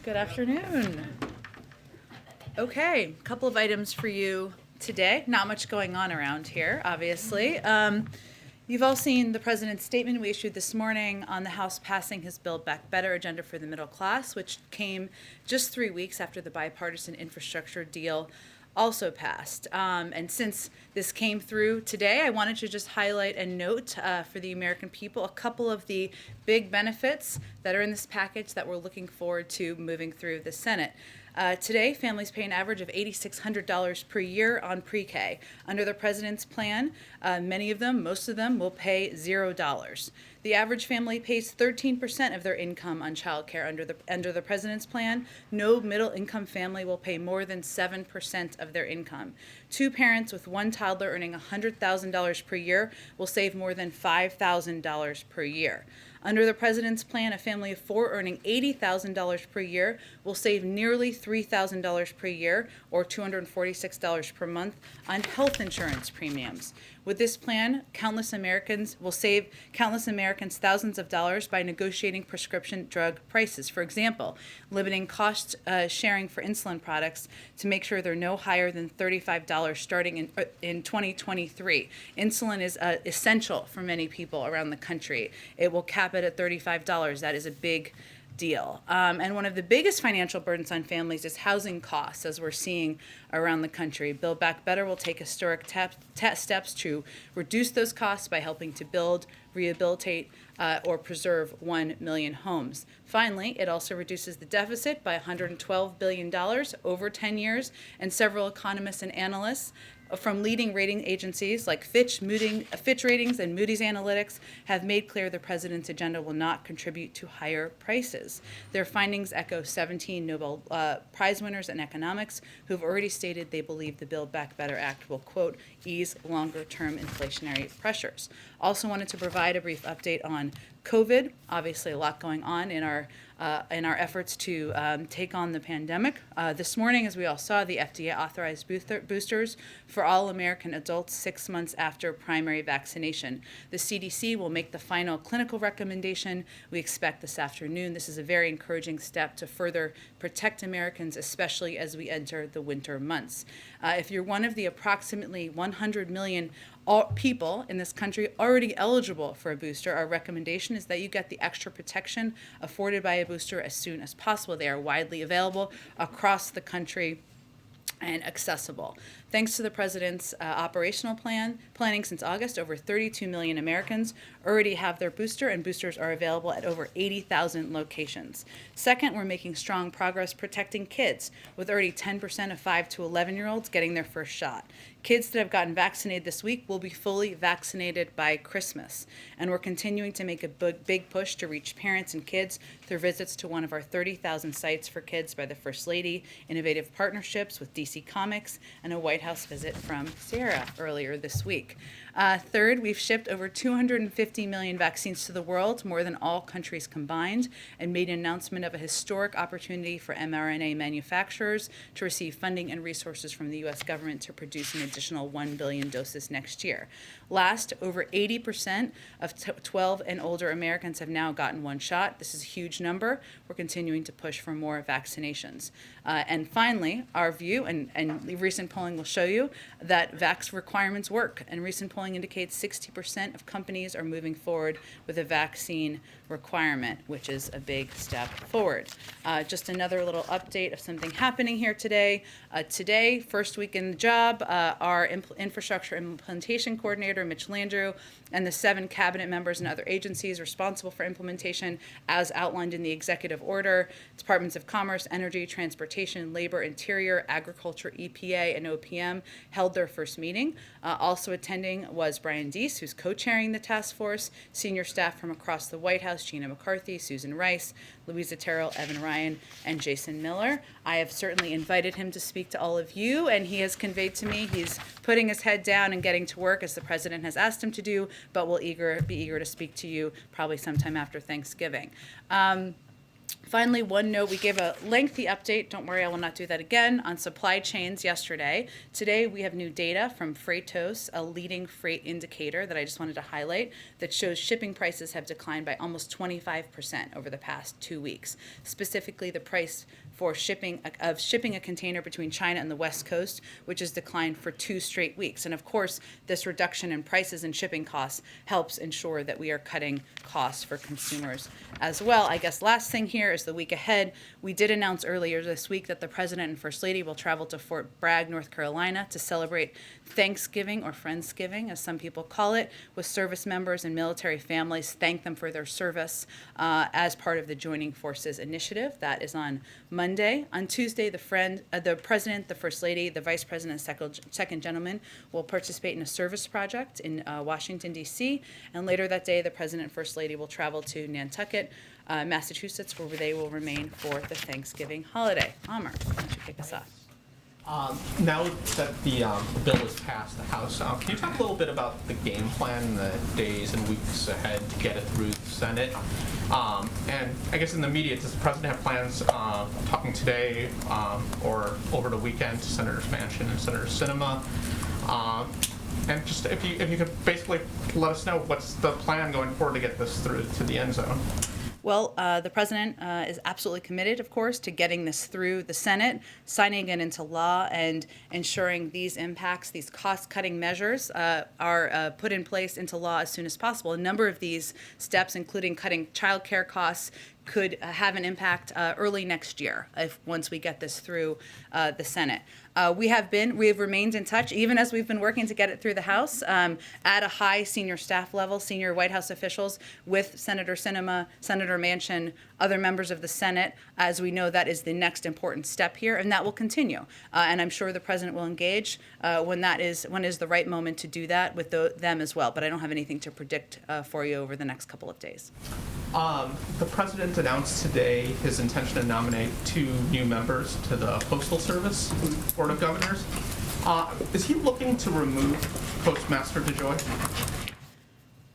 Good afternoon. Okay, a couple of items for you today. Not much going on around here, obviously. You've all seen the president's statement we issued this morning on the House passing his Build Back Better agenda for the middle class, which came just 3 weeks after the bipartisan infrastructure deal also passed. And since this came through today, I wanted to just highlight and note for the American people a couple of the big benefits that are in this package that we're looking forward to moving through the Senate. Today, families pay an average of $8,600 per year on pre-K. Under the president's plan, most of them, will pay $0. The average family pays 13% of their income on childcare under the president's plan. No middle-income family will pay more than 7% of their income. Two parents with one toddler earning $100,000 per year will save more than $5,000 per year. Under the president's plan, a family of four earning $80,000 per year will save nearly $3,000 per year, or $246 per month, on health insurance premiums. With this plan, countless Americans will save thousands of dollars by negotiating prescription drug prices. For example, limiting cost sharing for insulin products to make sure they're no higher than $35 starting in 2023. Insulin is essential for many people around the country. It will cap it at $35. That is a big deal. And one of the biggest financial burdens on families is housing costs, as we're seeing around the country. Build Back Better will take historic steps to reduce those costs by helping to build, rehabilitate, or preserve 1 million homes. Finally, it also reduces the deficit by $112 billion over 10 years, and several economists and analysts from leading rating agencies like Fitch Ratings and Moody's Analytics have made clear the president's agenda will not contribute to higher prices. Their findings echo 17 Nobel Prize winners in economics who've already stated they believe the Build Back Better Act will, quote, ease longer-term inflationary pressures. Also wanted to provide a brief update on COVID. Obviously, a lot going on in our efforts to take on the pandemic. This morning, as we all saw, the FDA authorized boosters for all American adults 6 months after primary vaccination. The CDC will make the final clinical recommendation we expect this afternoon. This is a very encouraging step to further protect Americans, especially as we enter the winter months. If you're one of the approximately 100 million people in this country already eligible for a booster, our recommendation is that you get the extra protection afforded by a booster as soon as possible. They are widely available across the country and accessible. Thanks to the president's operational planning since August, over 32 million Americans already have their booster, and boosters are available at over 80,000 locations. Second, we're making strong progress protecting kids, with already 10% of 5 to 11-year-olds getting their first shot. Kids that have gotten vaccinated this week will be fully vaccinated by Christmas. And we're continuing to make a big push to reach parents and kids through visits to one of our 30,000 sites for kids by the First Lady, innovative partnerships with DC Comics, and a White House visit from Sarah earlier this week. Third, we've shipped over 250 million vaccines to the world, more than all countries combined, and made an announcement of a historic opportunity for mRNA manufacturers to receive funding and resources from the U.S. government to produce an additional 1 billion doses next year. Last, over 80% of 12 and older Americans have now gotten one shot. This is a huge number. We're continuing to push for more vaccinations. And finally, our view, and recent polling will show you, that vax requirements work. And recent polling indicates 60% of companies are moving forward with a vaccine requirement, which is a big step forward. Just another little update of something happening here today. Today, first week in the job, our infrastructure implementation coordinator, Mitch Landrieu, and the 7 cabinet members and other agencies responsible for implementation, as outlined in the executive order, Departments of Commerce, Energy, Transportation, Labor, Interior, Agriculture, EPA, and OPM, held their first meeting. Also attending was Brian Deese, who's co-chairing the task force, senior staff from across the White House, Gina McCarthy, Susan Rice, Louisa Terrell, Evan Ryan, and Jason Miller. I have certainly invited him to speak to all of you, and he has conveyed to me he's putting his head down and getting to work as the president has asked him to do, but will be eager to speak to you probably sometime after Thanksgiving. Finally, one note, we gave a lengthy update, don't worry, I will not do that again, on supply chains yesterday. Today, we have new data from Freightos, a leading freight indicator that I just wanted to highlight, that shows shipping prices have declined by almost 25% over the past 2 weeks. Specifically, the price for shipping a container between China and the West Coast, which has declined for 2 straight weeks. And of course, this reduction in prices and shipping costs helps ensure that we are cutting costs for consumers as well. I guess last thing here is the week ahead. We did announce earlier this week that the President and First Lady will travel to Fort Bragg, North Carolina to celebrate Thanksgiving, or Friendsgiving, as some people call it, with service members and military families, thank them for their service as part of the Joining Forces initiative. That is on Monday. On Tuesday, the President, the First Lady, the Vice President, and second gentleman will participate in a service project in Washington, D.C., and later that day, the President and First Lady will travel to Nantucket, Massachusetts, where they will remain for the Thanksgiving holiday. Amr, why don't you kick us off? Now that the bill has passed the House, can you talk a little bit about the game plan in the days and weeks ahead to get it through the Senate? And I guess in the media, does the President have plans talking today or over the weekend to Senator Manchin and Senator Sinema? And just if you could basically let us know what's the plan going forward to get this through to the end zone. Well, the President is absolutely committed, of course, to getting this through the Senate, signing it into law, and ensuring these impacts, these cost-cutting measures are put in place into law as soon as possible. A number of these steps, including cutting child care costs, could have an impact early next year once we get this through the Senate. We have remained in touch, even as we've been working to get it through the House, at a high senior staff level, senior White House officials, with Senator Sinema, Senator Manchin, other members of the Senate, as we know that is the next important step here, and that will continue. And I'm sure the President will engage when is the right moment to do that with them as well. But I don't have anything to predict for you over the next couple of days. The President announced today his intention to nominate 2 new members to the Postal Service Board of Governors. Is he looking to remove Postmaster DeJoy?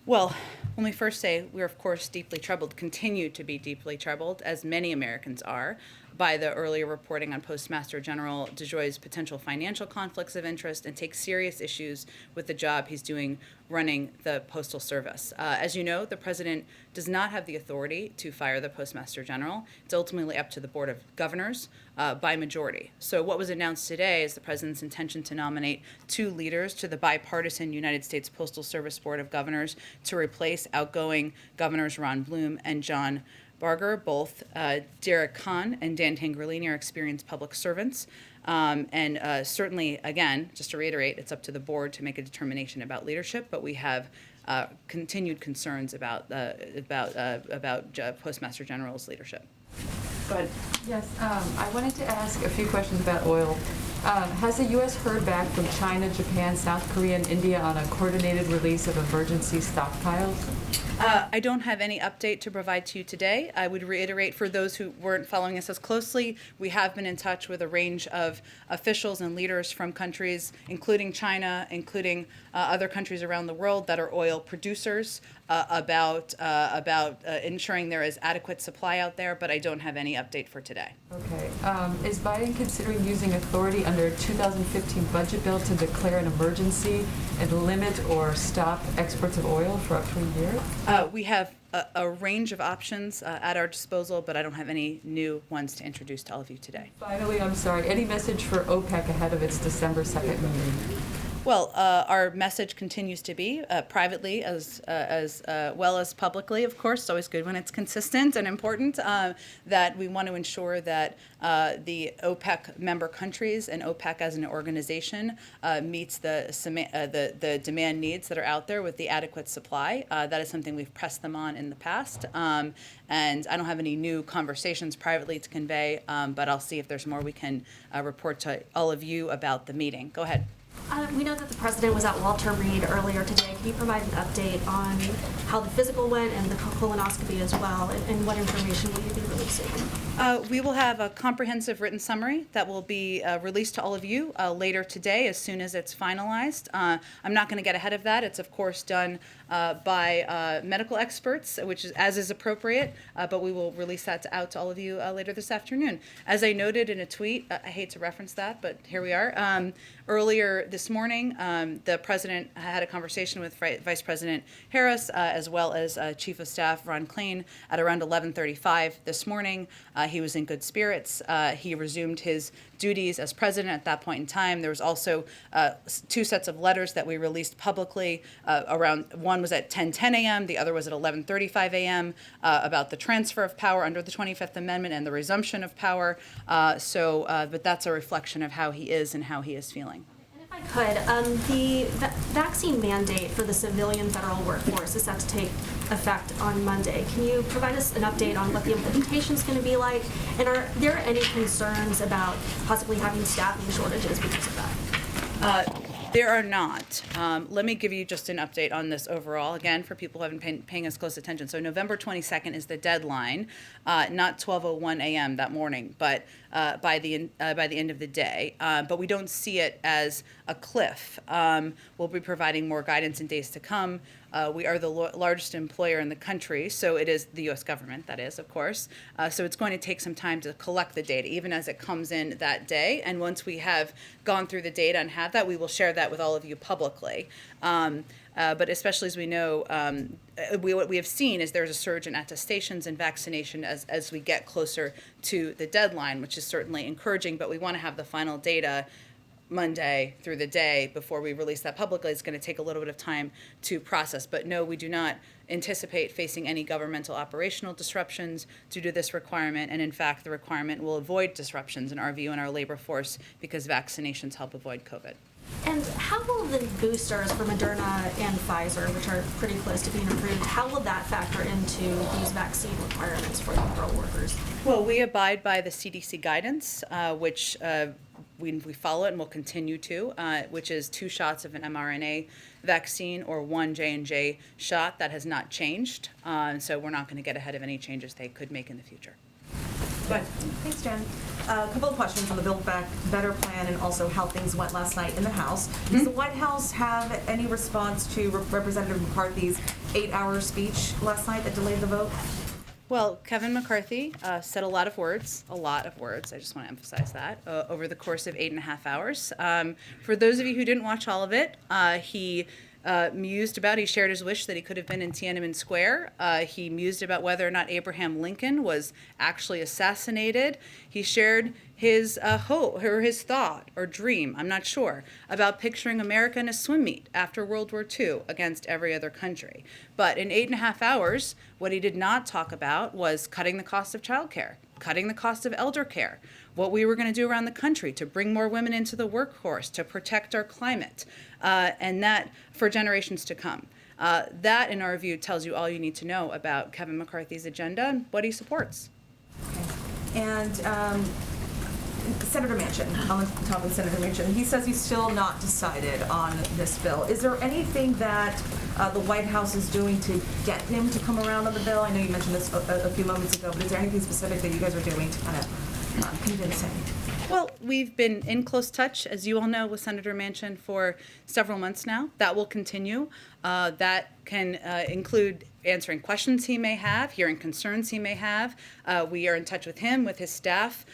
Well, let me first say we're, of course, deeply troubled, continue to be deeply troubled, as many Americans are, by the earlier reporting on Postmaster General DeJoy's potential financial conflicts of interest, and take serious issues with the job he's doing running the Postal Service. As you know, the President does not have the authority to fire the Postmaster General. It's ultimately up to the Board of Governors by majority. So what was announced today is the President's intention to nominate 2 leaders to the bipartisan United States Postal Service Board of Governors to replace outgoing Governors Ron Bloom and John Barger. Both Derek Kahn and Dan Tangherlini are experienced public servants. And certainly, again, just to reiterate, it's up to the board to make a determination about leadership, but we have continued concerns about Postmaster General's leadership. Go ahead. Yes, I wanted to ask a few questions about oil. Has the U.S. heard back from China, Japan, South Korea, and India on a coordinated release of emergency stockpiles? I don't have any update to provide to you today. I would reiterate, for those who weren't following us as closely, we have been in touch with a range of officials and leaders from countries, including China, including other countries around the world that are oil producers, about ensuring there is adequate supply out there, but I don't have any update for today. Okay. Is Biden considering using authority under a 2015 budget bill to declare an emergency and limit or stop exports of oil for up to a year? We have a range of options at our disposal, but I don't have any new ones to introduce to all of you today. Finally, I'm sorry, any message for OPEC ahead of its December 2nd meeting? Well, our message continues to be privately as well as publicly, of course. It's always good when it's consistent and important, that we want to ensure that the OPEC member countries and OPEC as an organization meets the demand needs that are out there with the adequate supply. That is something we've pressed them on in the past. And I don't have any new conversations privately to convey, but I'll see if there's more we can report to all of you about the meeting. Go ahead. We know that the President was at Walter Reed earlier today. Can you provide an update on how the physical went and the colonoscopy as well, and what information will you be releasing? coming soon? We will have a comprehensive written summary that will be released to all of you later today as soon as it's finalized. I'm not going to get ahead of that. It's, of course, done by medical experts, which is as is appropriate, but we will release that out to all of you later this afternoon. As I noted in a tweet, I hate to reference that, but here we are. Earlier this morning, the president had a conversation with Vice President Harris, as well as Chief of Staff Ron Klain at around 11:35 this morning. He was in good spirits. He resumed his duties as president at that point in time. There was also two sets of letters that we released publicly. One was at 10:10 a.m., the other was at 11:35 a.m. About the transfer of power under the 25th Amendment and the resumption of power. But that's a reflection of how he is and how he is feeling. If I could, the vaccine mandate for the civilian federal workforce is set to take effect on Monday. Can you provide us an update on what the implementation is going to be like? And are there any concerns about possibly having staffing shortages because of that? There are not. Let me give you just an update on this overall, again, for people who haven't been paying us close attention. So November 22nd is the deadline, not 12:01 a.m. that morning, but by the end of the day. But we don't see it as a cliff. We'll be providing more guidance in days to come. We are the largest employer in the country, so it is the U.S. government, that is, of course. So it's going to take some time to collect the data, even as it comes in that day. And once we have gone through the data and have that, we will share that with all of you publicly. But especially as we know, what we have seen is there's a surge in attestations and vaccination as we get closer to the deadline, which is certainly encouraging, but we want to have the final data Monday through the day before we release that publicly. It's going to take a little bit of time to process. But no, we do not anticipate facing any governmental operational disruptions due to this requirement. And in fact, the requirement will avoid disruptions in our view in our labor force because vaccinations help avoid COVID. And how will the boosters for Moderna and Pfizer, which are pretty close to being approved, how will that factor into these vaccine requirements for the federal workers? Well, we abide by the CDC guidance, which we follow it and will continue to, which is 2 shots of an mRNA vaccine or 1 J&J shot. That has not changed, so we're not going to get ahead of any changes they could make in the future. Good. Thanks, Jen. A couple of questions on the Build Back Better plan and also how things went last night in the House. Does the White House have any response to Representative McCarthy's 8-hour speech last night that delayed the vote? Well, Kevin McCarthy said a lot of words, I just want to emphasize that, over the course of 8.5 hours. For those of you who didn't watch all of it, he shared his wish that he could have been in Tiananmen Square. He mused about whether or not Abraham Lincoln was actually assassinated. He shared his hope or his thought or dream, I'm not sure, about picturing America in a swim meet after World War II against every other country. But in 8.5 hours, what he did not talk about was cutting the cost of childcare, cutting the cost of elder care, what we were going to do around the country to bring more women into the workforce, to protect our climate, and that for generations to come. That, in our view, tells you all you need to know about Kevin McCarthy's agenda and what he supports. Okay. And Senator Manchin, on the topic of Senator Manchin, he says he's still not decided on this bill. Is there anything that the White House is doing to get him to come around on the bill? I know you mentioned this a few moments ago, but is there anything specific that you guys are doing to kind of convince him? Well, we've been in close touch, as you all know, with Senator Manchin for several months now. That will continue. That can include answering questions he may have, hearing concerns he may have. We are in touch with him, with his staff,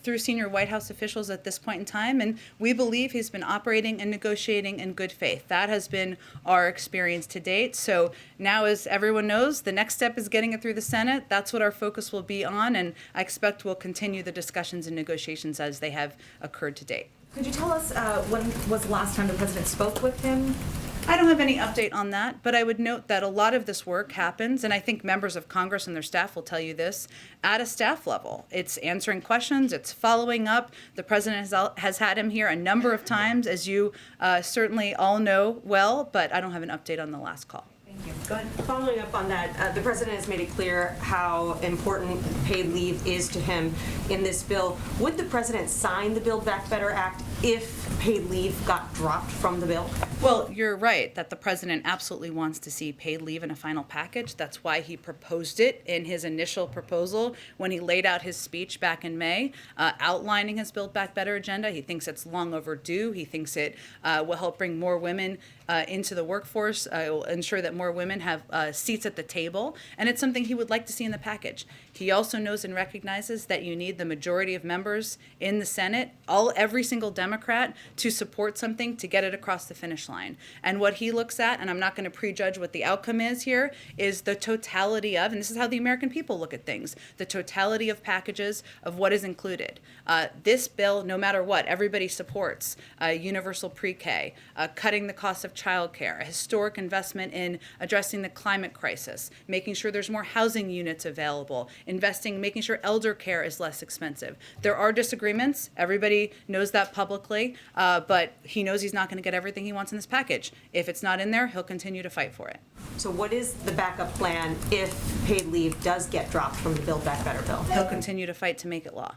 through senior White House officials at this point in time, and we believe he's been operating and negotiating in good faith. That has been our experience to date. So now, as everyone knows, the next step is getting it through the Senate. That's what our focus will be on, and I expect we'll continue the discussions and negotiations as they have occurred to date. Could you tell us when was the last time the president spoke with him? I don't have any update on that, but I would note that a lot of this work happens, and I think members of Congress and their staff will tell you this, at a staff level. It's answering questions, it's following up. The president has had him here a number of times, as you certainly all know well, but I don't have an update on the last call. Thank Go ahead. Following up on that, the president has made it clear how important paid leave is to him in this bill. Would the president sign the Build Back Better Act if paid leave got dropped from the bill? Well, you're right that the president absolutely wants to see paid leave in a final package. That's why he proposed it in his initial proposal when he laid out his speech back in May, outlining his Build Back Better agenda. He thinks it's long overdue. He thinks it will help bring more women into the workforce, will ensure that more women have seats at the table, and it's something he would like to see in the package. He also knows and recognizes that you need the majority of members in the Senate, every single Democrat, to support something to get it across the finish line. And what he looks at, and I'm not going to prejudge what the outcome is here, is the totality of, and this is how the American people look at things, the totality of packages of what is included. This bill, no matter what, everybody supports universal pre-K, cutting the cost of childcare, a historic investment in addressing the climate crisis, making sure there's more housing units available, making sure elder care is less expensive. There are disagreements. Everybody knows that publicly, but he knows he's not going to get everything he wants in this package. If it's not in there, he'll continue to fight for it. So what is the backup plan if paid leave does get dropped from the Build Back Better bill? He'll continue to fight to make it law.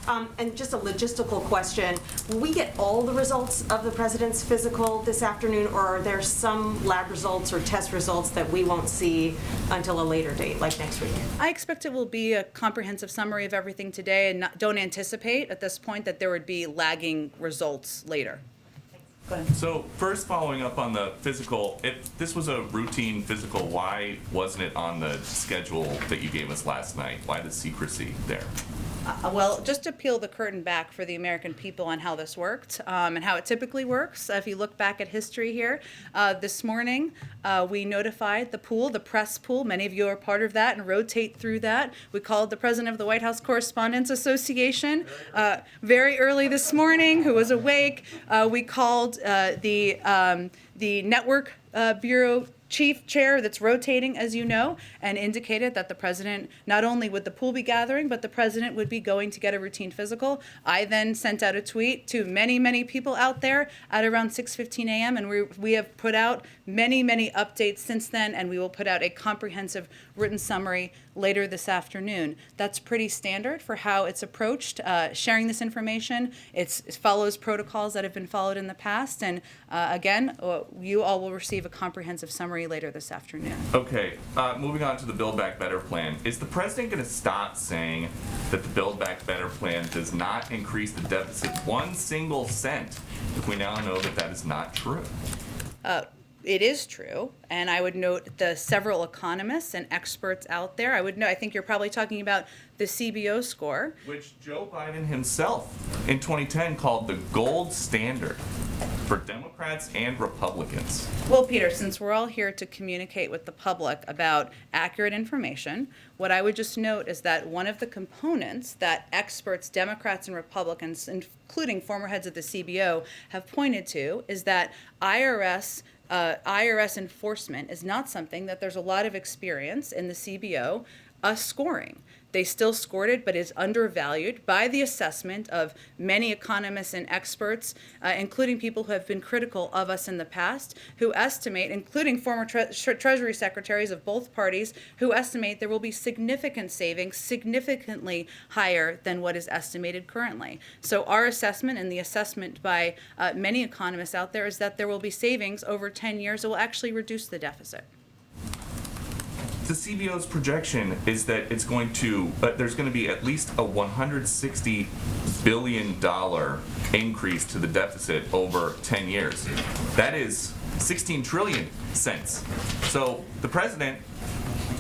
And just a logistical question, will we get all the results of the president's physical this afternoon, or are there some lab results or test results that we won't see until a later date, like next week? I expect it will be a comprehensive summary of everything today, and don't anticipate at this point that there would be lagging results later. Go ahead. So first, following up on the physical, if this was a routine physical, why wasn't it on the schedule that you gave us last night? Why the secrecy there? Well, just to peel the curtain back for the American people on how this worked and how it typically works, if you look back at history here, this morning we notified the pool, the press pool. Many of you are part of that and rotate through that. We called the president of the White House Correspondents Association very early this morning, who was awake. We called the network bureau chief chair that's rotating, as you know, and indicated that the president, not only would the pool be gathering, but the president would be going to get a routine physical. I then sent out a tweet to many, many people out there at around 6:15 a.m., and we have put out many, many updates since then, and we will put out a comprehensive written summary later this afternoon. That's pretty standard for how it's approached, sharing this information. It follows protocols that have been followed in the past, and again, you all will receive a comprehensive summary later this afternoon. Okay, moving on to the Build Back Better plan. Is the president going to stop saying that the Build Back Better plan does not increase the deficit 1 single cent if we now know that that is not true? It is true, and I would note the several economists and experts out there. I think you're probably talking about the CBO score. Which Joe Biden himself in 2010 called the gold standard for Democrats and Republicans. Well, Peter, since we're all here to communicate with the public about accurate information, what I would just note is that one of the components that experts, Democrats and Republicans, including former heads of the CBO, have pointed to is that IRS enforcement is not something that there's a lot of experience in the CBO scoring. They still scored it, but is undervalued by the assessment of many economists and experts, including people who have been critical of us in the past, who estimate, including former Treasury secretaries of both parties, who estimate there will be significant savings, significantly higher than what is estimated currently. So our assessment and the assessment by many economists out there is that there will be savings over 10 years that will actually reduce the deficit. The CBO's projection is that it's going to, there's going to be at least a $160 billion increase to the deficit over 10 years. That is 16 trillion cents. So the president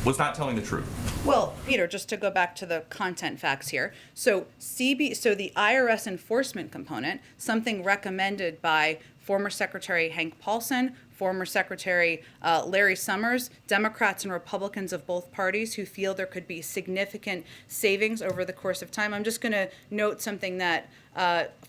was not telling the truth. Well, Peter, just to go back to the content facts here. So the IRS enforcement component, something recommended by former Secretary Hank Paulson, former Secretary Larry Summers, Democrats and Republicans of both parties who feel there could be significant savings over the course of time. I'm just going to note something that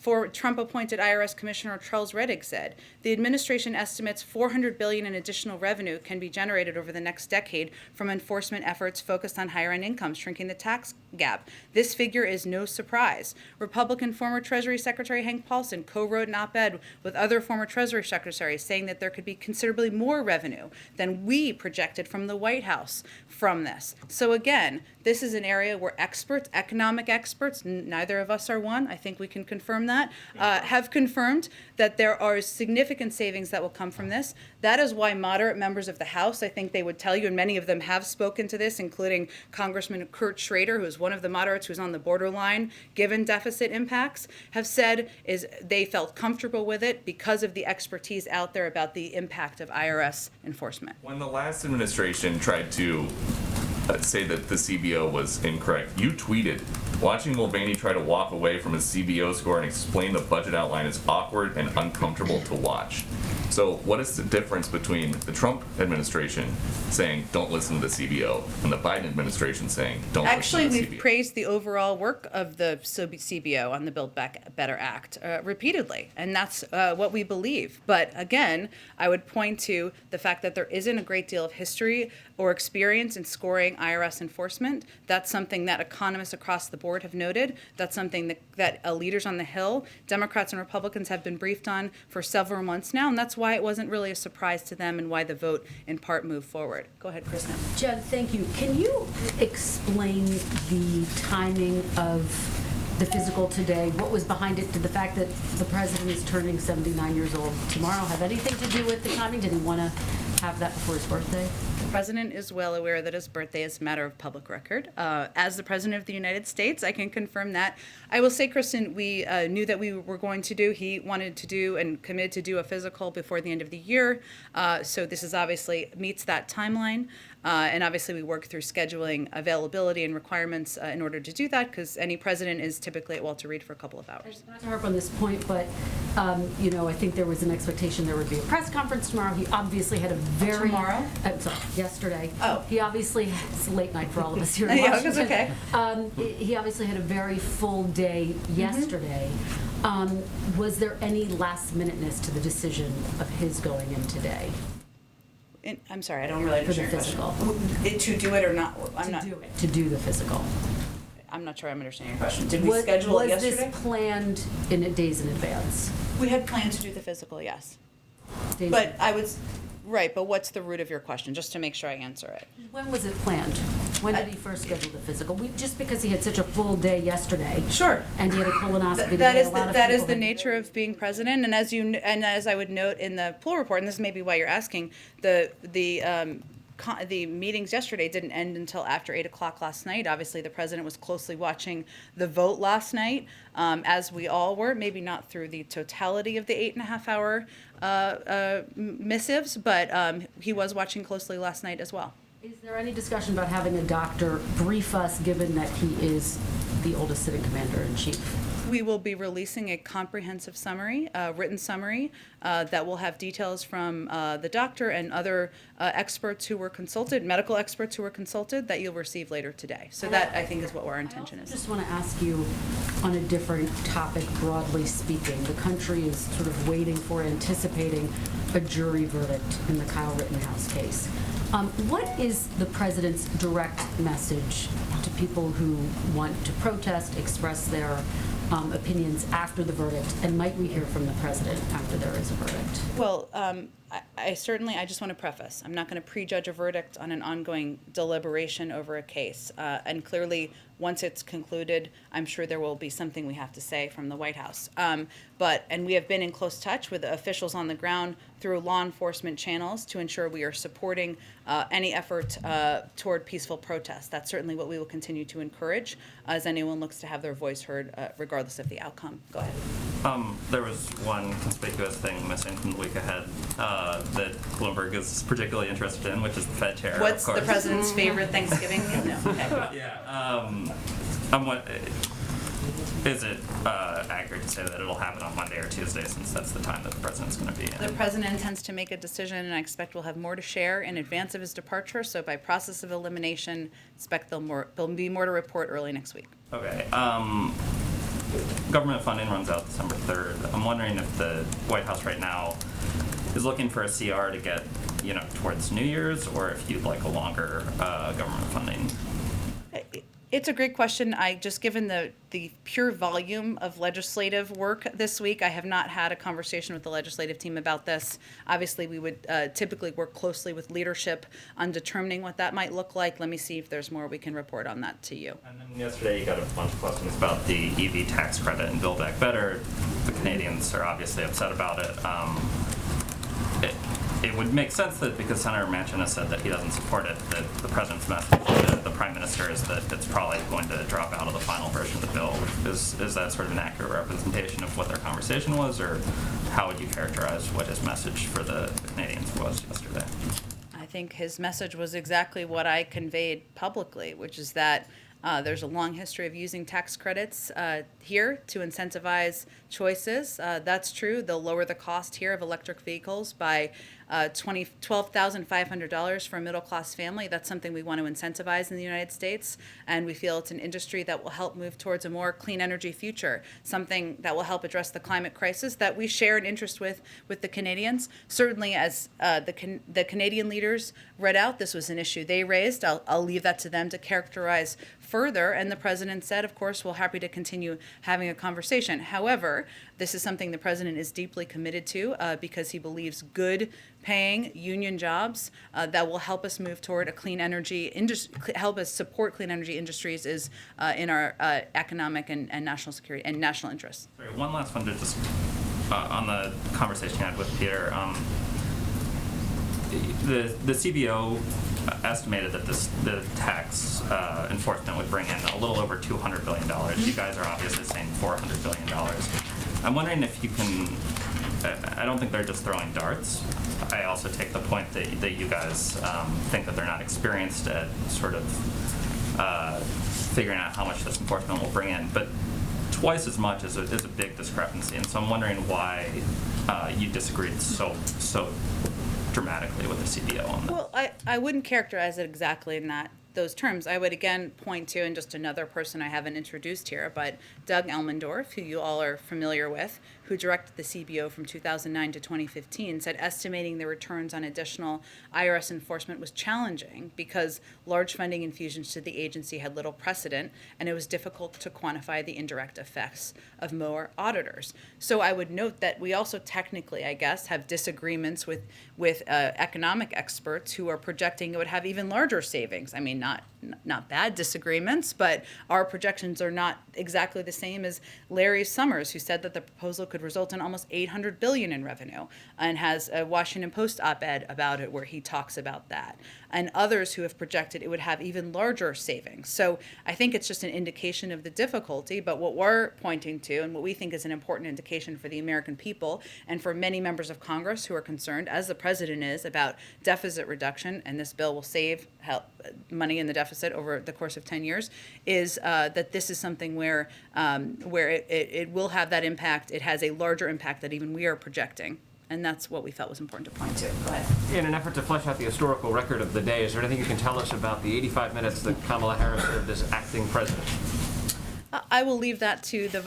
for Trump-appointed IRS Commissioner Charles Rettig said. The administration estimates $400 billion in additional revenue can be generated over the next decade from enforcement efforts focused on higher-end incomes, shrinking the tax gap. This figure is no surprise. Republican former Treasury Secretary Hank Paulson co-wrote an op-ed with other former Treasury Secretary saying that there could be considerably more revenue than we projected from the White House from this. So again, this is an area where experts, economic experts, neither of us are one, I think we can confirm that, have confirmed that there are significant savings that will come from this. That is why moderate members of the House, I think they would tell you, and many of them have spoken to this, including Congressman Kurt Schrader, who is one of the moderates who's on the borderline given deficit impacts, have said is they felt comfortable with it because of the expertise out there about the impact of IRS enforcement. When the last administration tried to say that the CBO was incorrect, you tweeted, "Watching Mulvaney try to walk away from his CBO score and explain the budget outline is awkward and uncomfortable to watch." So what is the difference between the Trump administration saying, "Don't listen to the CBO," and the Biden administration saying, "Don't Actually, listen to the we've CBO"? praised the overall work of the CBO on the Build Back Better Act repeatedly, and that's what we believe. But again, I would point to the fact that there isn't a great deal of history or experience in scoring IRS enforcement. That's something that economists across the board have noted. That's something that leaders on the Hill, Democrats and Republicans, have been briefed on for several months now, and that's why it wasn't really a surprise to them and why the vote in part moved forward. Go ahead, Kristen. Jen, thank you. Can you explain the timing of the physical today? What was behind it? Did the fact that the president is turning 79 years old tomorrow have anything to do with the timing? Did he want to have that before his birthday? The president is well aware that his birthday is a matter of public record. As the president of the United States, I can confirm that. I will say, Kristen, we knew that we were going to do, he wanted to do and committed to do a physical before the end of the year. So this is obviously meets that timeline. And obviously we work through scheduling availability and requirements in order to do that, because any president is typically at Walter Reed for a couple of hours. Not to harp on this point, but, I think there was an expectation there would be a press conference tomorrow. He obviously had a very... Tomorrow? Sorry, yesterday. Oh. He obviously, it's a late night for all of us here in Yeah, Washington. it's okay. He obviously had a very full day yesterday. Was there any last-minuteness to the decision of his going in today? I'm sorry, I don't really For the understand your physical. question. To do it or not? To do the physical. I'm not sure I'm understanding your question. Did we schedule it yesterday? Was this planned days in advance? We had planned to do the physical, yes. Days- But I would, right, but what's the root of your question, just to make sure I answer it? When was it planned? When did he first schedule the physical? Just because he had such a full day yesterday. Sure. And he had a colonoscopy today, That is a lot of that is people the had- nature of being president, and as I would note in the pool report, and this may be why you're asking, the meetings yesterday didn't end until after 8 o'clock last night. Obviously, the president was closely watching the vote last night, as we all were. Maybe not through the totality of the 8.5-hour missives, but he was watching closely last night as well. Is there any discussion about having a doctor brief us, given that he is the oldest sitting commander-in-chief? We will be releasing a comprehensive summary, written summary, that will have details from the doctor and other experts who were consulted, medical experts who were consulted, that you'll receive later today. So that, I think, is what our intention I is. just want to ask you on a different topic, broadly speaking. The country is sort of waiting for, anticipating a jury verdict in the Kyle Rittenhouse case. What is the president's direct message to people who want to protest, express their opinions after the verdict, and might we hear from the president after there is a verdict? Well, I just want to preface, I'm not going to prejudge a verdict on an ongoing deliberation over a case. And clearly, once it's concluded, I'm sure there will be something we have to say from the White House. And we have been in close touch with the officials on the ground through law enforcement channels to ensure we are supporting any effort toward peaceful protest. That's certainly what we will continue to encourage as anyone looks to have their voice heard, regardless of the outcome. Go ahead. There was one conspicuous thing missing from the week ahead that Bloomberg is particularly interested in, which is the Fed chair. What's of course. the president's favorite Thanksgiving meal? No. Okay. Yeah. Is it accurate to say that it'll happen on Monday or Tuesday, since that's the time that the president's going to be in? The president intends to make a decision, and I expect we'll have more to share in advance of his departure. So by process of elimination, expect there'll be more to report early next week. Okay. Government funding runs out December 3rd. I'm wondering if the White House right now is looking for a CR to get, towards New Year's, or if you'd like a longer government funding. It's a great question. Just given the pure volume of legislative work this week, I have not had a conversation with the legislative team about this. Obviously, we would typically work closely with leadership on determining what that might look like. Let me see if there's more we can report on that to you. And then yesterday you got a bunch of questions about the EV tax credit and Build Back Better. The Canadians are obviously upset about it. It would make sense that because Senator Manchin has said that he doesn't support it, that the president's message to the prime minister is that it's probably going to drop out of the final version of the bill. Is that sort of an accurate representation of what their conversation was, or how would you characterize what his message for the Canadians was yesterday? I think his message was exactly what I conveyed publicly, which is that there's a long history of using tax credits here to incentivize choices. That's true. They'll lower the cost here of electric vehicles by $12,500 for a middle-class family. That's something we want to incentivize in the United States, and we feel it's an industry that will help move towards a more clean energy future, something that will help address the climate crisis that we share an interest with the Canadians. Certainly, as the Canadian leaders read out, this was an issue they raised. I'll leave that to them to characterize further, and the president said, of course, we're happy to continue having a conversation. However, this is something the president is deeply committed to because he believes good paying union jobs that will help us move toward a clean energy industry, help us support clean energy industries is in our economic and national security and national interests. Sorry, one last one to just on the conversation you had with Peter. The CBO estimated that the tax enforcement would bring in a little over $200 billion. You guys are obviously saying $400 billion. I'm wondering if you can, I don't think they're just throwing darts. I also take the point that you guys think that they're not experienced at sort of figuring out how much this enforcement will bring in. But twice as much is a big discrepancy. And so I'm wondering why you disagreed so dramatically with the CBO on that. Well, I wouldn't characterize it exactly in those terms. I would again point to, and just another person I haven't introduced here, but Doug Elmendorf, who you all are familiar with, who directed the CBO from 2009 to 2015, said estimating the returns on additional IRS enforcement was challenging because large funding infusions to the agency had little precedent, and it was difficult to quantify the indirect effects of more auditors. So I would note that we also technically, I guess, have disagreements with economic experts who are projecting it would have even larger savings. I mean, not bad disagreements, but our projections are not exactly the same as Larry Summers, who said that the proposal could result in almost $800 billion in revenue, and has a Washington Post op-ed about it where he talks about that, and others who have projected it would have even larger savings. So I think it's just an indication of the difficulty, but what we're pointing to and what we think is an important indication for the American people and for many members of Congress who are concerned, as the president is, about deficit reduction, and this bill will save money in the deficit over the course of 10 years, is that this is something where it will have that impact. It has a larger impact that even we are projecting. And that's what we felt was important to point to. Go ahead. In an effort to flesh out the historical record of the day, is there anything you can tell us about the 85 minutes that Kamala Harris served as acting president? I will leave that to the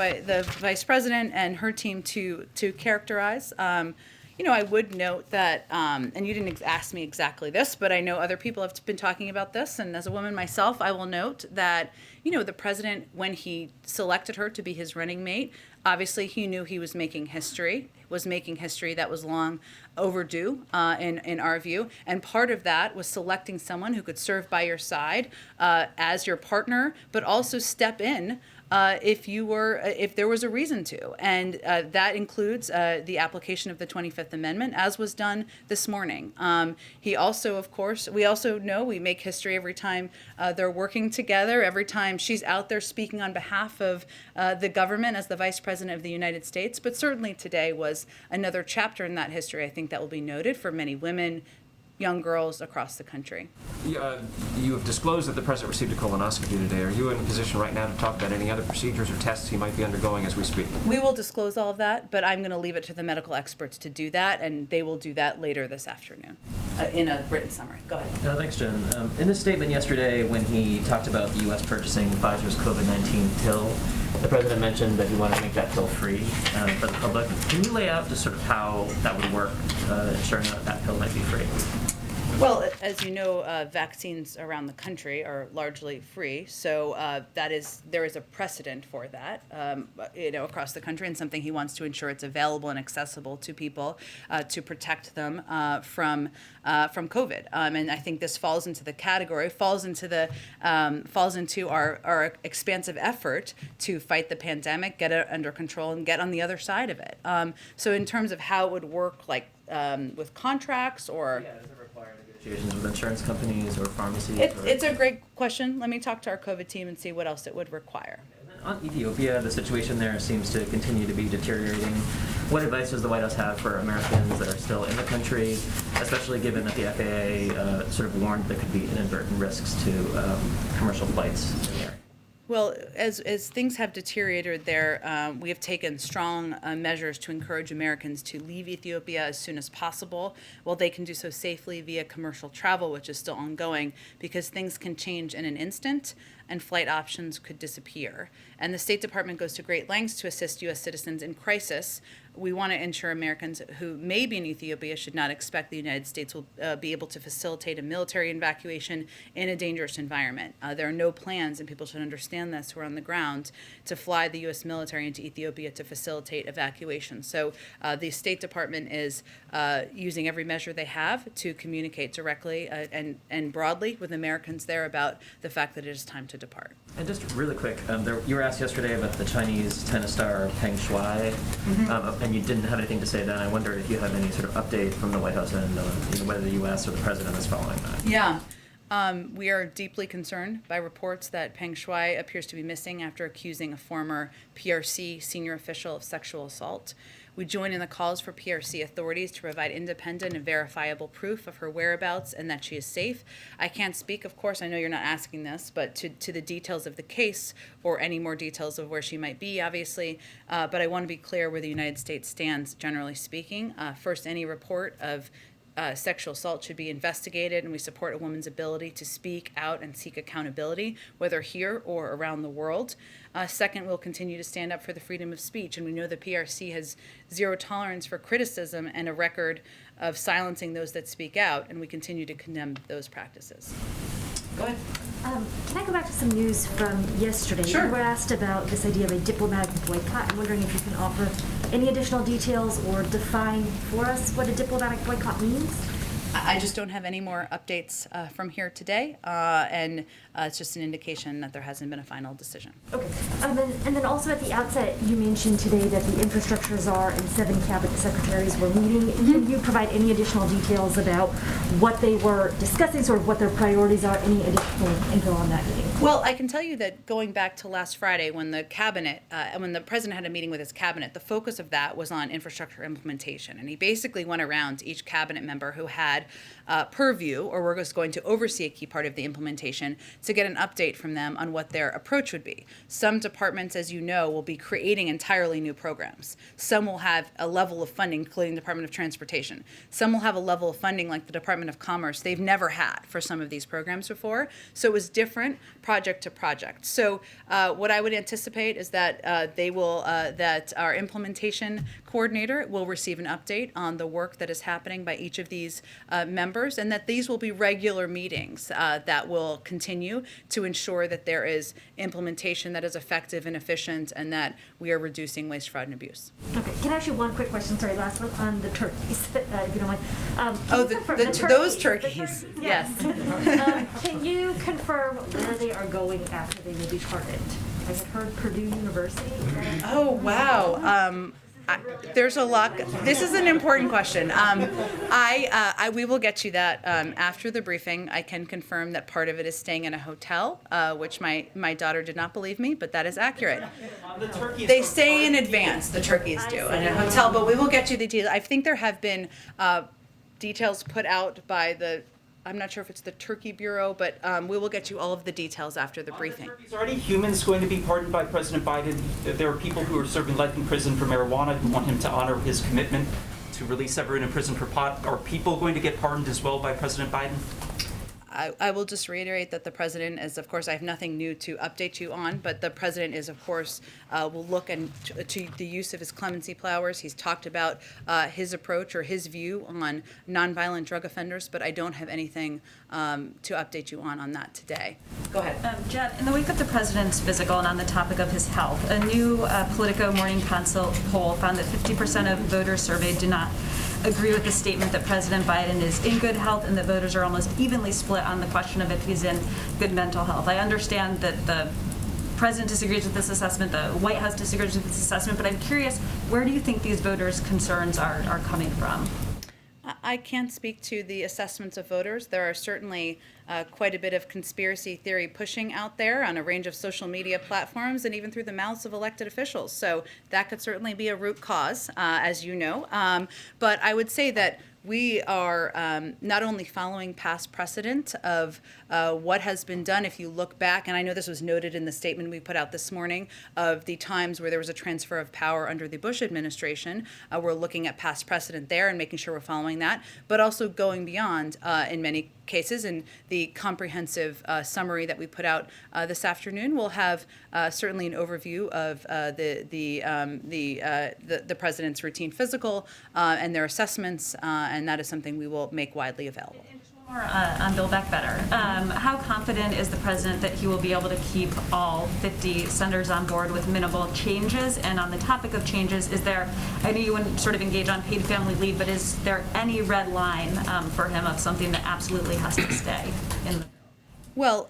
vice president and her team to characterize. I would note that, and you didn't ask me exactly this, but I know other people have been talking about this, and as a woman myself, I will note that, the president, when he selected her to be his running mate, obviously he knew he was making history that was long overdue in our view, and part of that was selecting someone who could serve by your side as your partner, but also step in if there was a reason to, and that includes the application of the 25th Amendment, as was done this morning. We also know we make history every time they're working together, every time she's out there speaking on behalf of the government as the Vice President of the United States. But certainly today was another chapter in that history, I think, that will be noted for many women, young girls across the country. You have disclosed that the president received a colonoscopy today. Are you in a position right now to talk about any other procedures or tests he might be undergoing as we speak? We will disclose all of that, but I'm going to leave it to the medical experts to do that, and they will do that later this afternoon in a written summary. Go ahead. Thanks, Jen. In his statement yesterday, when he talked about the U.S. purchasing Pfizer's COVID-19 pill, the president mentioned that he wanted to make that pill free for the public. Can you lay out just sort of how that would work, ensuring that pill might be free? Well, as you know, vaccines around the country are largely free, so there is a precedent for that, across the country, and something he wants to ensure it's available and accessible to people to protect them from COVID. And I think this falls into our expansive effort to fight the pandemic, get it under control, and get on the other side of it. So in terms of how it would work, like with contracts or... Yeah, does it require negotiations with insurance companies or pharmacies? It's a great question. Let me talk to our COVID team and see what else it would require. And then on Ethiopia, the situation there seems to continue to be deteriorating. What advice does the White House have for Americans that are still in the country, especially given that the FAA sort of warned there could be inadvertent risks to commercial flights in the area? Well, as things have deteriorated there, we have taken strong measures to encourage Americans to leave Ethiopia as soon as possible, while they can do so safely via commercial travel, which is still ongoing, because things can change in an instant and flight options could disappear. And the State Department goes to great lengths to assist U.S. citizens in crisis. We want to ensure Americans who may be in Ethiopia should not expect the United States will be able to facilitate a military evacuation in a dangerous environment. There are no plans, and people should understand this who are on the ground, to fly the U.S. military into Ethiopia to facilitate evacuation. So the State Department is using every measure they have to communicate directly and broadly with Americans there about the fact that it is time to depart. And just really quick, you were asked yesterday about the Chinese tennis star Peng Shuai, and you didn't have anything to say then. I wonder if you have any sort of update from the White House and whether the U.S. or the president is following that. Yeah. We are deeply concerned by reports that Peng Shuai appears to be missing after accusing a former PRC senior official of sexual assault. We join in the calls for PRC authorities to provide independent and verifiable proof of her whereabouts and that she is safe. I can't speak, of course, I know you're not asking this, but to the details of the case or any more details of where she might be, obviously. But I want to be clear where the United States stands, generally speaking. First, any report of sexual assault should be investigated, and we support a woman's ability to speak out and seek accountability, whether here or around the world. Second, we'll continue to stand up for the freedom of speech, and we know the PRC has zero tolerance for criticism and a record of silencing those that speak out, and we continue to condemn those practices. Go ahead. Can I go back to some news from yesterday? Sure. You were asked about this idea of a diplomatic boycott. I'm wondering if you can offer any additional details or define for us what a diplomatic boycott means? I just don't have any more updates from here today, and it's just an indication that there hasn't been a final decision. Okay. And then also at the outset, you mentioned today that the infrastructure czar and 7 cabinet secretaries were meeting. Can you provide any additional details about what they were discussing, sort of what their priorities are, any additional info on that meeting? Well, I can tell you that going back to last Friday when the cabinet, when the president had a meeting with his cabinet, the focus of that was on infrastructure implementation. And he basically went around to each cabinet member who had purview or were just going to oversee a key part of the implementation to get an update from them on what their approach would be. Some departments, as you know, will be creating entirely new programs. Some will have a level of funding, including the Department of Transportation. Some will have a level of funding like the Department of Commerce they've never had for some of these programs before. So it was different project to project. So what I would anticipate is that that our implementation coordinator will receive an update on the work that is happening by each of these members, and that these will be regular meetings that will continue to ensure that there is implementation that is effective and efficient, and that we are reducing waste, fraud, and abuse. Okay. Can I ask you one quick question? Sorry, last one on the turkeys, if you don't mind. Those turkeys. Yes. Can you confirm where they are going after they will be targeted? I had heard Purdue University. Oh, wow. There's a lot. This is an important question. We will get you that after the briefing. I can confirm that part of it is staying in a hotel, which my daughter did not believe me, but that is accurate. They stay in advance, the turkeys do, in a hotel, but we will get you the details. I think there have been details put out by I'm not sure if it's the Turkey Bureau, but we will get you all of the details after the briefing. Are any humans going to be pardoned by President Biden? There are people who are serving life in prison for marijuana who want him to honor his commitment to release everyone in prison for pot. Are people going to get pardoned as well by President Biden? I will just reiterate that the president is, of course, I have nothing new to update you on, but the president is, of course, will look to the use of his clemency powers. He's talked about his approach or his view on nonviolent drug offenders, but I don't have anything to update you on that today. Go ahead. Jen, in the wake of the president's physical and on the topic of his health, a new Politico Morning Consult poll found that 50% of voters surveyed do not agree with the statement that President Biden is in good health, and that voters are almost evenly split on the question of if he's in good mental health. I understand that the president disagrees with this assessment, the White House disagrees with this assessment, but I'm curious, where do you think these voters' concerns are coming from? I can't speak to the assessments of voters. There are certainly quite a bit of conspiracy theory pushing out there on a range of social media platforms and even through the mouths of elected officials. So that could certainly be a root cause, as you know. But I would say that we are not only following past precedent of what has been done. If you look back, and I know this was noted in the statement we put out this morning, of the times where there was a transfer of power under the Bush administration, we're looking at past precedent there and making sure we're following that, but also going beyond in many cases. And the comprehensive summary that we put out this afternoon will have certainly an overview of the president's routine physical and their assessments, and that is something we will make widely available. More on Build Back Better. How confident is the president that he will be able to keep all 50 senators on board with minimal changes? And on the topic of changes, is there, I know you wouldn't sort of engage on paid family leave, but is there any red line for him of something that absolutely has to stay in the bill? Well,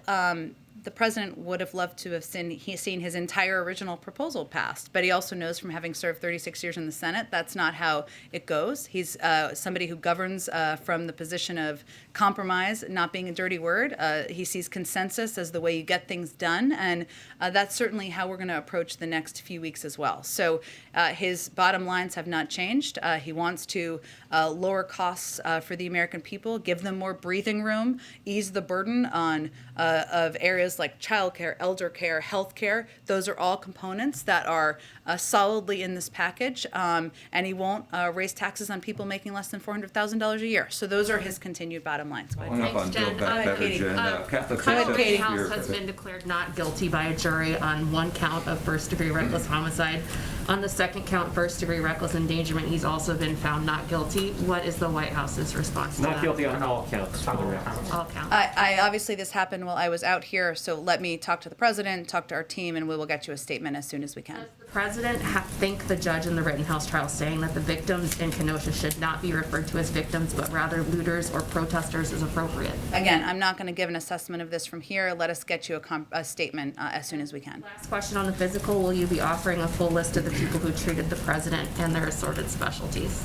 the president would have loved to have seen his entire original proposal passed, but he also knows from having served 36 years in the Senate, that's not how it goes. He's somebody who governs from the position of compromise, not being a dirty word. He sees consensus as the way you get things done, and that's certainly how we're going to approach the next few weeks as well. So his bottom lines have not changed. He wants to lower costs for the American people, give them more breathing room, ease the burden on of areas like childcare, elder care, health care. Those are all components that are solidly in this package, and he won't raise taxes on people making less than $400,000 a year. So those are his continued bottom lines. Following up on Build Back Better, Jen, Catholic Kyle Bishop Rittenhouse here. has been declared not guilty by a jury on one count of first-degree reckless homicide. On the second count, first-degree reckless endangerment, he's also been found not guilty. What is the White House's response to that? Not guilty on all counts, for the record. All counts. I obviously this happened while I was out here, so let me talk to the president, talk to our team, and we will get you a statement as soon as we can. Does the president thank the judge in the Rittenhouse trial, saying that the victims in Kenosha should not be referred to as victims, but rather looters or protesters is appropriate? Again, I'm not going to give an assessment of this from here. Let us get you a statement as soon as we can. Last question on the physical, will you be offering a full list of the people who treated the president and their assorted specialties?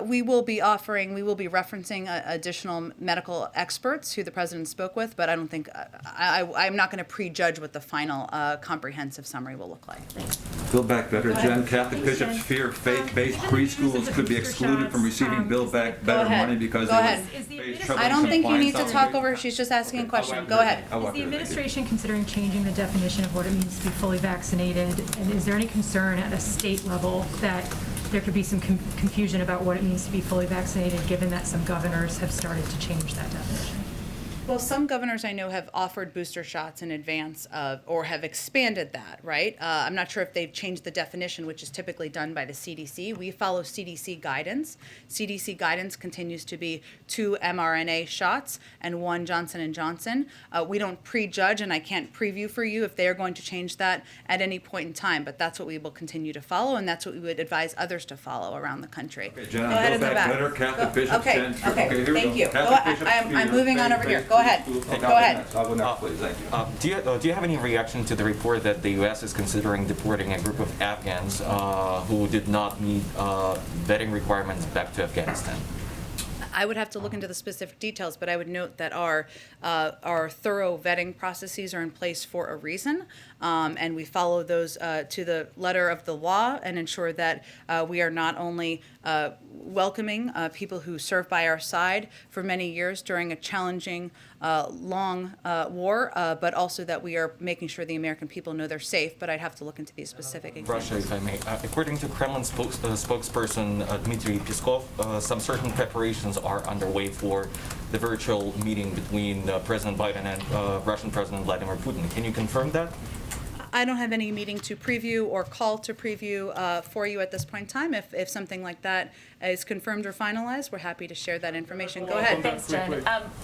We will be referencing additional medical experts who the president spoke with, but I don't think, I'm not going to prejudge what the final comprehensive summary will look like. Thanks. Build Back Better, Jen. Catholic bishops fear faith-based preschools could be excluded from receiving Build Back Better money because Go ahead. I don't think you need to talk over, she's just asking a question. Go ahead. Is the administration considering changing the definition of what it means to be fully vaccinated? And is there any concern at a state level that there could be some confusion about what it means to be fully vaccinated, given that some governors have started to change that definition? Well, some governors I know have offered booster shots in advance of, or have expanded that, right? I'm not sure if they've changed the definition, which is typically done by the CDC. We follow CDC guidance. CDC guidance continues to be 2 mRNA shots and 1 Johnson & Johnson. We don't prejudge, and I can't preview for you if they are going to change that at any point in time, but that's what we will continue to follow, and that's what we would advise others to follow around the country. Okay, Jen, Go ahead in the Build back. Back Better, Catholic bishops. Okay, Jen. okay, Here we thank go. you. Catholic bishops I'm fear moving on over here. faith-based Go ahead. preschools. Go ahead. I'll go next, please. Thank you. Do you have any reaction to the report that the U.S. is considering deporting a group of Afghans who did not meet vetting requirements back to Afghanistan? I would have to look into the specific details, but I would note that our thorough vetting processes are in place for a reason, and we follow those to the letter of the law and ensure that we are not only welcoming people who served by our side for many years during a challenging, long war, but also that we are making sure the American people know they're safe. But I'd have to look into these specific examples. Russia, if I may. According to Kremlin spokesperson Dmitry Peskov, some certain preparations are underway for the virtual meeting between President Biden and Russian President Vladimir Putin. Can you confirm that? I don't have any meeting to preview or call to preview for you at this point in time. If something like that is confirmed or finalized, we're happy to share that information. Go ahead. Thanks, Jen.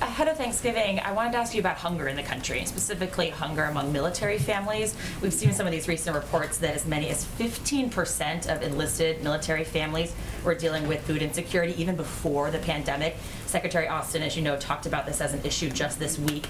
Ahead of Thanksgiving, I wanted to ask you about hunger in the country, and specifically hunger among military families. We've seen some of these recent reports that as many as 15% of enlisted military families were dealing with food insecurity even before the pandemic. Secretary Austin, as you know, talked about this as an issue just this week.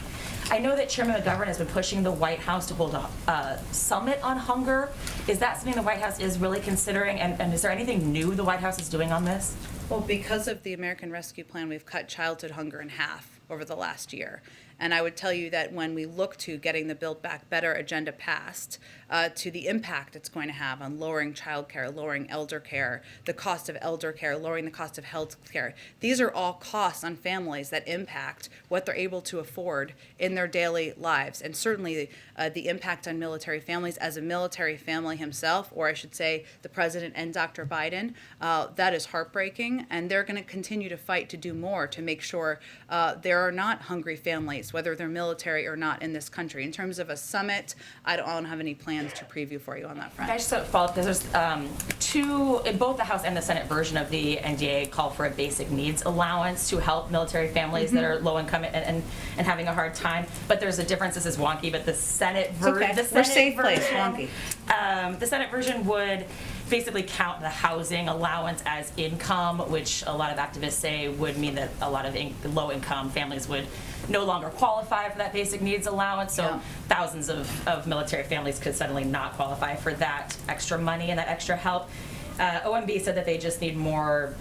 I know that Chairman McGovern has been pushing the White House to hold a summit on hunger. Is that something the White House is really considering? And is there anything new the White House is doing on this? Well, because of the American Rescue Plan, we've cut childhood hunger in half over the last year. And I would tell you that when we look to getting the Build Back Better agenda passed, to the impact it's going to have on lowering child care, lowering elder care, the cost of elder care, lowering the cost of health care, these are all costs on families that impact what they're able to afford in their daily lives. And certainly the impact on military families, as a military family himself, or I should say the President and Dr. Biden, that is heartbreaking. And they're going to continue to fight to do more to make sure there are not hungry families, whether they're military or not, in this country. In terms of a summit, I don't have any plans to preview for you on that front. I just have a follow-up, because there's two, in both the House and the Senate version of the NDA, call for a basic needs allowance to help military families that are low income and having a hard time. But there's a difference. This is wonky, but the Senate version, We're safe place, wonky. The Senate version would basically count the housing allowance as income, which a lot of activists say would mean that a lot of low-income families would no longer qualify for that basic needs allowance. So thousands of military families could suddenly not qualify for that extra money and that extra help. OMB said that they just need more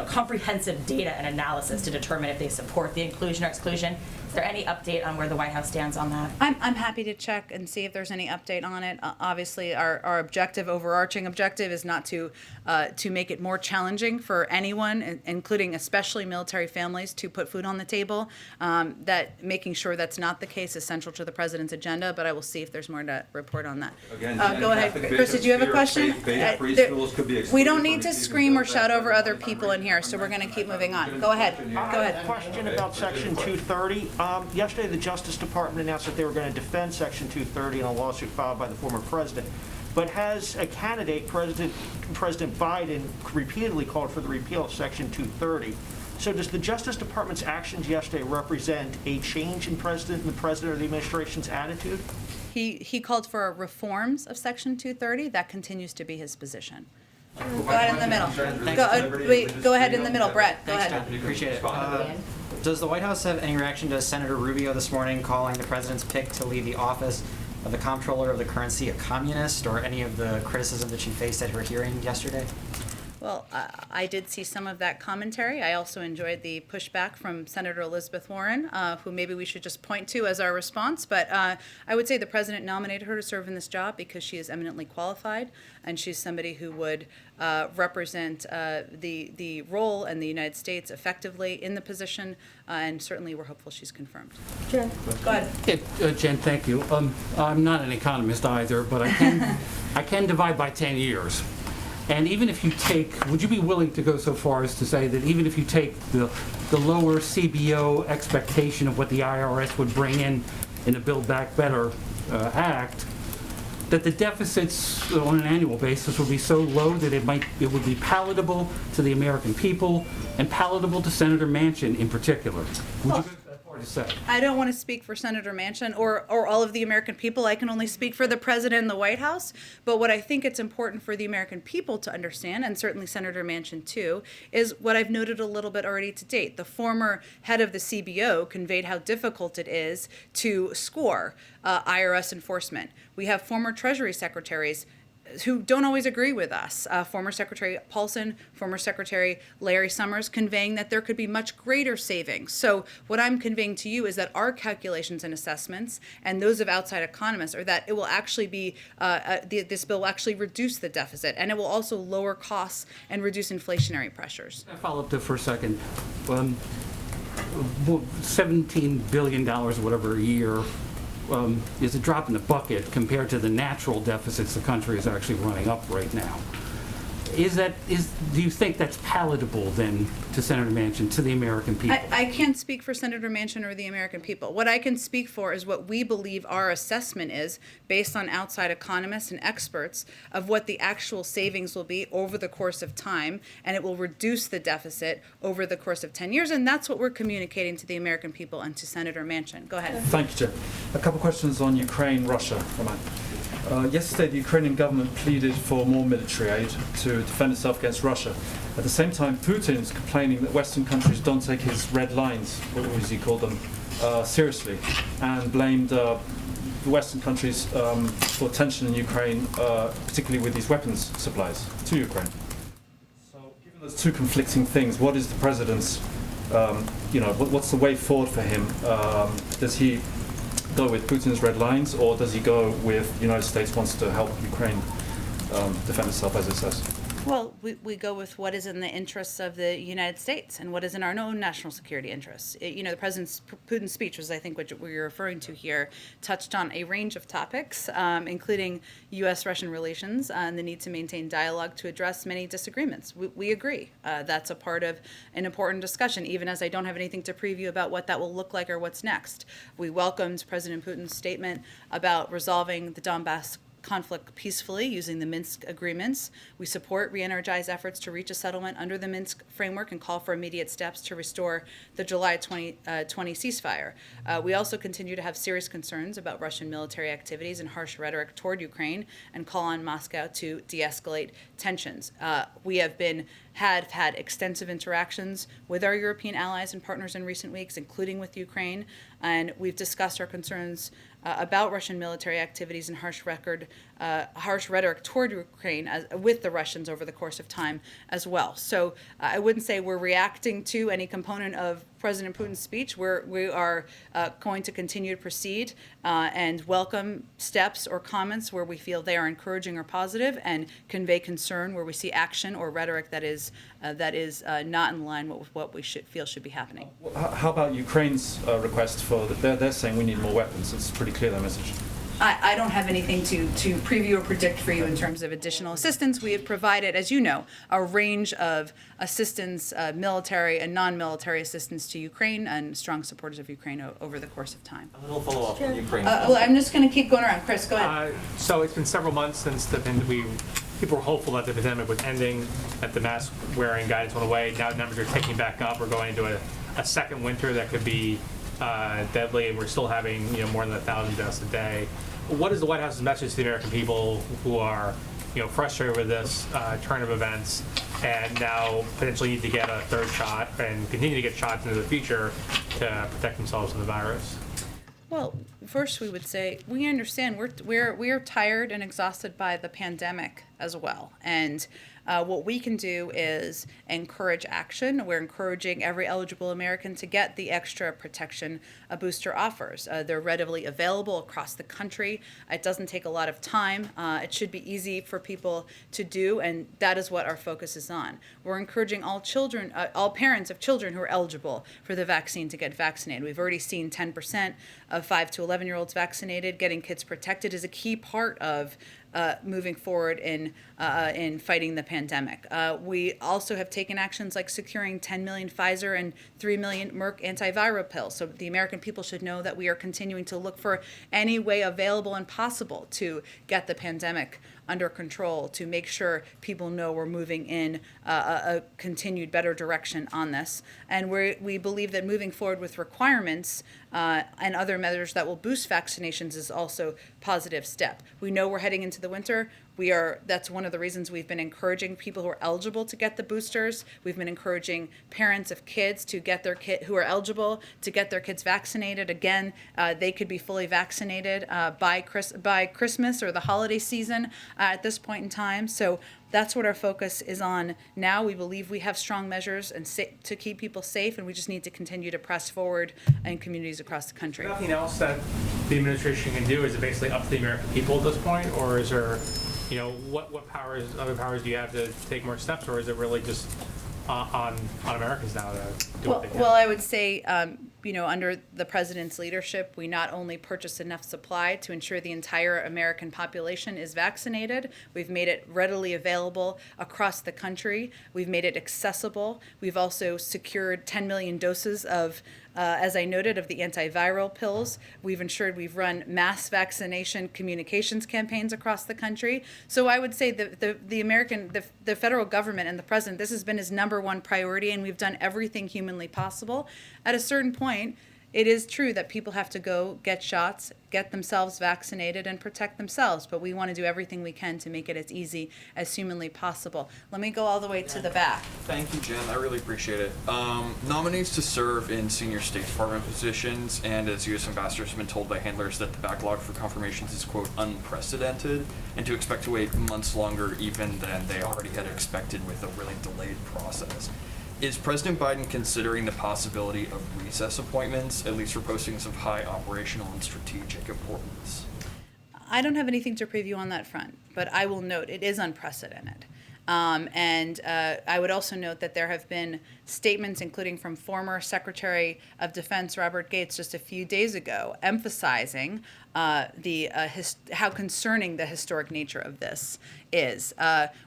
comprehensive data and analysis to determine if they support the inclusion or exclusion. Is there any update on where the White House stands on that? I'm happy to check and see if there's any update on it. Obviously, our objective, overarching objective, is not to make it more challenging for anyone, including especially military families, to put food on the table. That making sure that's not the case is central to the president's agenda. But I will see if there's more to report on that. Again, go ahead, Chris. Did you have a question? We don't need to scream or shout over other people in here, so we're going to keep moving on. Go ahead. Go ahead. Question about Section 230. Yesterday, the Justice Department announced that they were going to defend Section 230 in a lawsuit filed by the former president. But has a candidate, President Biden, repeatedly called for the repeal of Section 230. So does the Justice Department's actions yesterday represent a change in the President or the administration's attitude? He called for reforms of Section 230. That continues to be his position. Go ahead in the middle. Go ahead in the middle, Brett. Go ahead. Appreciate it. Does the White House have any reaction to Senator Rubio this morning calling the president's pick to leave the office of the comptroller of the currency a communist, or any of the criticism that she faced at her hearing yesterday? Well, I did see some of that commentary. I also enjoyed the pushback from Senator Elizabeth Warren, who maybe we should just point to as our response. But I would say the president nominated her to serve in this job because she is eminently qualified, and she's somebody who would represent the role and the United States effectively in the position, and certainly we're hopeful she's confirmed. Jen, go ahead. Yeah, Jen, thank you. I'm not an economist either, but I can divide by 10 years. And even if you take, would you be willing to go so far as to say that even if you take the lower CBO expectation of what the IRS would bring in the Build Back Better Act, that the deficits on an annual basis would be so low that it would be palatable to the American people and palatable to Senator Manchin in particular? Would you go that far to say? I don't want to speak for Senator Manchin or all of the American people. I can only speak for the president and the White House. But what I think it's important for the American people to understand, and certainly Senator Manchin too, is what I've noted a little bit already to date. The former head of the CBO conveyed how difficult it is to score IRS enforcement. We have former Treasury secretaries who don't always agree with us. Former Secretary Paulson, former Secretary Larry Summers, conveying that there could be much greater savings. So what I'm conveying to you is that our calculations and assessments, and those of outside economists, are that it will actually be, this bill will actually reduce the deficit, and it will also lower costs and reduce inflationary pressures. I'll follow up there for a second. $17 billion, whatever, a year, is a drop in the bucket compared to the natural deficits the country is actually running up right now. do you think that's palatable then to Senator Manchin, to the American people? I can't speak for Senator Manchin or the American people. What I can speak for is what we believe our assessment is, based on outside economists and experts, of what the actual savings will be over the course of time, and it will reduce the deficit over the course of 10 years, and that's what we're communicating to the American people and to Senator Manchin. Go ahead. Thank you, Jim. A couple questions on Ukraine, Russia. Yesterday, the Ukrainian government pleaded for more military aid to defend itself against Russia. At the same time, Putin is complaining that Western countries don't take his red lines, what was he called them, seriously, and blamed the Western countries for tension in Ukraine, particularly with these weapons supplies to Ukraine. So, given those two conflicting things, what is the president's, what's the way forward for him? Does he go with Putin's red lines, or does he go with the United States wants to help Ukraine defend itself, as it says? Well, we go with what is in the interests of the United States and what is in our own national security interests. The Putin's speech was, I think, what we're referring to here, touched on a range of topics, including U.S.-Russian relations and the need to maintain dialogue to address many disagreements. We agree. That's a part of an important discussion, even as I don't have anything to preview about what that will look like or what's next. We welcomed President Putin's statement about resolving the Donbass conflict peacefully using the Minsk agreements. We support re-energized efforts to reach a settlement under the Minsk framework and call for immediate steps to restore the July 2020 ceasefire. We also continue to have serious concerns about Russian military activities and harsh rhetoric toward Ukraine and call on Moscow to de-escalate tensions. We have had extensive interactions with our European allies and partners in recent weeks, including with Ukraine, and we've discussed our concerns about Russian military activities and harsh rhetoric toward Ukraine with the Russians over the course of time as well. So I wouldn't say we're reacting to any component of President Putin's speech. We are going to continue to proceed and welcome steps or comments where we feel they are encouraging or positive, and convey concern where we see action or rhetoric that is not in line with what we feel should be happening. How about Ukraine's request for they're saying we need more weapons? It's pretty clear, their message. I don't have anything to preview or predict for you in terms of additional assistance. We have provided, as you know, a range of assistance, military and non-military assistance to Ukraine, and strong supporters of Ukraine over the course of time. A little follow-up on Ukraine. Well, I'm just going to keep going around. Chris, go ahead. So it's been several months since people were hopeful that the pandemic was ending, that the mask wearing guidance went away. Now numbers are ticking back up. We're going into a second winter that could be deadly, and we're still having more than 1,000 deaths a day. What is the White House's message to the American people who are frustrated with this turn of events and now potentially need to get a third shot and continue to get shots into the future to protect themselves from the virus? Well, first we would say we understand we're tired and exhausted by the pandemic as well, and what we can do is encourage action. We're encouraging every eligible American to get the extra protection a booster offers. They're readily available across the country. It doesn't take a lot of time. It should be easy for people to do, and that is what our focus is on. We're encouraging all parents of children who are eligible for the vaccine to get vaccinated. We've already seen 10% of 5 to 11-year-olds vaccinated. Getting kids protected is a key part of moving forward in fighting the pandemic. We also have taken actions like securing 10 million Pfizer and 3 million Merck antiviral pills. So the American people should know that we are continuing to look for any way available and possible to get the pandemic under control, to make sure people know we're moving in a continued better direction on this. And we believe that moving forward with requirements and other measures that will boost vaccinations is also a positive step. We know we're heading into the winter. That's one of the reasons we've been encouraging people who are eligible to get the boosters. We've been encouraging parents of kids to get their who are eligible to get their kids vaccinated. Again, they could be fully vaccinated by Christmas or the holiday season at this point in time. So that's what our focus is on now. We believe we have strong measures and to keep people safe, and we just need to continue to press forward in communities across the country. Nothing else that the administration can do? Is it basically up to the American people at this point, or is there, what other powers do you have to take more steps, or is it really just on Americans now to do what they can? Well, I would say under the president's leadership, we not only purchased enough supply to ensure the entire American population is vaccinated, we've made it readily available across the country. We've made it accessible. We've also secured 10 million doses of, as I noted, of the antiviral pills. We've ensured we've run mass vaccination communications campaigns across the country. So I would say the federal government and the president, this has been his number one priority, and we've done everything humanly possible. At a certain point, it is true that people have to go get shots, get themselves vaccinated, and protect themselves, but we want to do everything we can to make it as easy as humanly possible. Let me go all the way to the back. Thank you, Jen. I really appreciate it. Nominees to serve in senior State Department positions, and as U.S. ambassadors have been told by handlers that the backlog for confirmations is, quote, unprecedented, and to expect to wait months longer even than they already had expected with a really delayed process. Is President Biden considering the possibility of recess appointments, at least for postings of high operational and strategic importance? I don't have anything to preview on that front, but I will note it is unprecedented. And I would also note that there have been statements, including from former Secretary of Defense Robert Gates just a few days ago, emphasizing how concerning the historic nature of this is.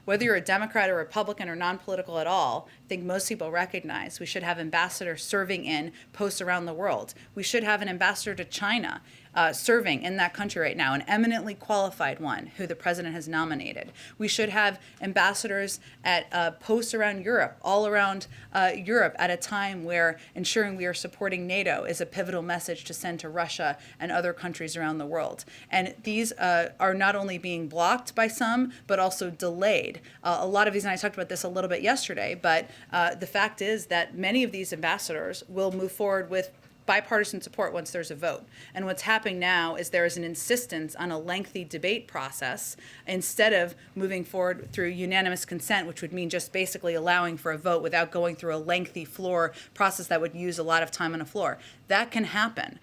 Whether you're a Democrat or Republican or non-political at all, I think most people recognize we should have ambassadors serving in posts around the world. We should have an ambassador to China serving in that country right now, an eminently qualified one who the president has nominated. We should have ambassadors at posts around Europe, all around Europe, at a time where ensuring we are supporting NATO is a pivotal message to send to Russia and other countries around the world. And these are not only being blocked by some, but also delayed. A lot of these, and I talked about this a little bit yesterday, but the fact is that many of these ambassadors will move forward with bipartisan support once there's a vote. And what's happening now is there is an insistence on a lengthy debate process instead of moving forward through unanimous consent, which would mean just basically allowing for a vote without going through a lengthy floor process that would use a lot of time on a floor. That can happen.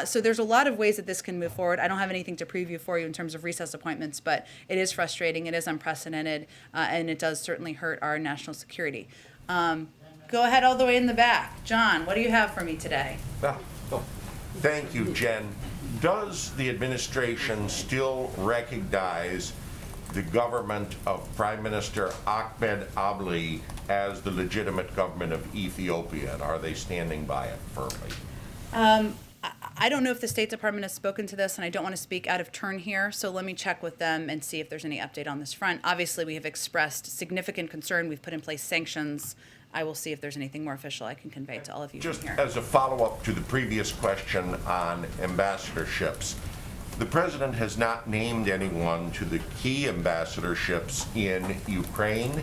So there's a lot of ways that this can move forward. I don't have anything to preview for you in terms of recess appointments, but it is frustrating, it is unprecedented, and it does certainly hurt our national security. Go ahead all the way in the back. John, what do you have for me today? Thank you, Jen. Does the administration still recognize the government of Prime Minister Ahmed Abdi as the legitimate government of Ethiopia, and are they standing by it firmly? I don't know if the State Department has spoken to this, and I don't want to speak out of turn here, so let me check with them and see if there's any update on this front. Obviously, we have expressed significant concern. We've put in place sanctions. I will see if there's anything more official I can convey to all of you Just from here. as a follow-up to the previous question on ambassadorships, the president has not named anyone to the key ambassadorships in Ukraine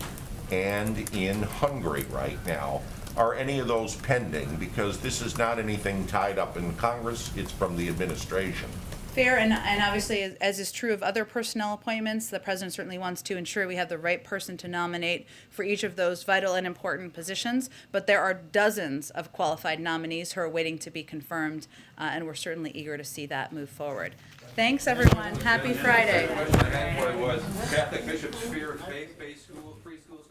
and in Hungary right now. Are any of those pending? Because this is not anything tied up in Congress, it's from the administration. Fair, and obviously, as is true of other personnel appointments, the president certainly wants to ensure we have the right person to nominate for each of those vital and important positions, but there are dozens of qualified nominees who are waiting to be confirmed, and we're certainly eager to see that move forward. Thanks, everyone. Happy Friday. Catholic bishops fear faith-based schools, free schools